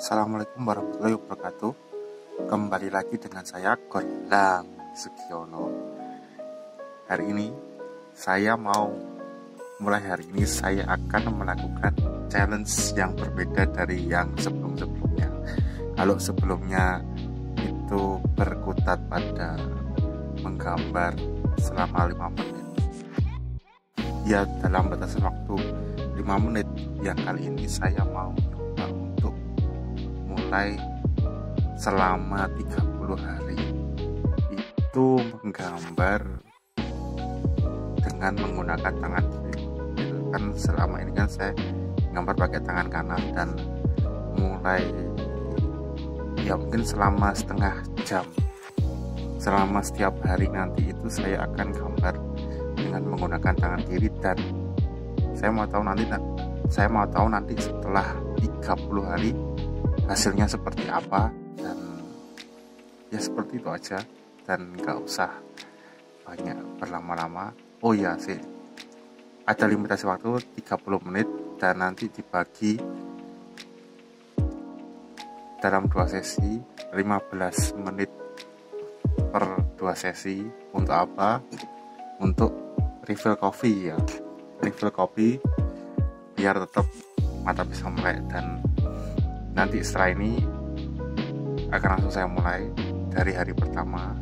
Assalamualaikum warahmatullahi wabarakatuh. Kembali lagi dengan saya Gondang Sugiono. Hari ini saya akan melakukan challenge yang berbeda dari yang sebelum-sebelumnya. Kalau sebelumnya itu berkutat pada menggambar selama 5 menit, ya dalam batasan waktu 5 menit. Yang kali ini saya mau coba untuk mulai selama 30 hari itu menggambar dengan menggunakan tangan kiri. Kan selama ini kan saya gambar pakai tangan kanan, dan mulai ya mungkin selama setengah jam, selama setiap hari nanti itu saya akan gambar dengan menggunakan tangan kiri. Dan saya mau tahu nanti setelah 30 hari hasilnya seperti apa. Dan ya seperti itu aja, dan gak usah banyak berlama-lama. Oh ya sih, ada limitasi waktu 30 menit, dan nanti dibagi dalam 2 sesi 15 menit per 2 sesi. Untuk apa? Untuk refill kopi ya, refill kopi biar tetap mata bisa melek. Dan nanti setelah ini akan langsung saya mulai dari hari pertama.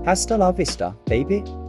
Hasta la vista, baby.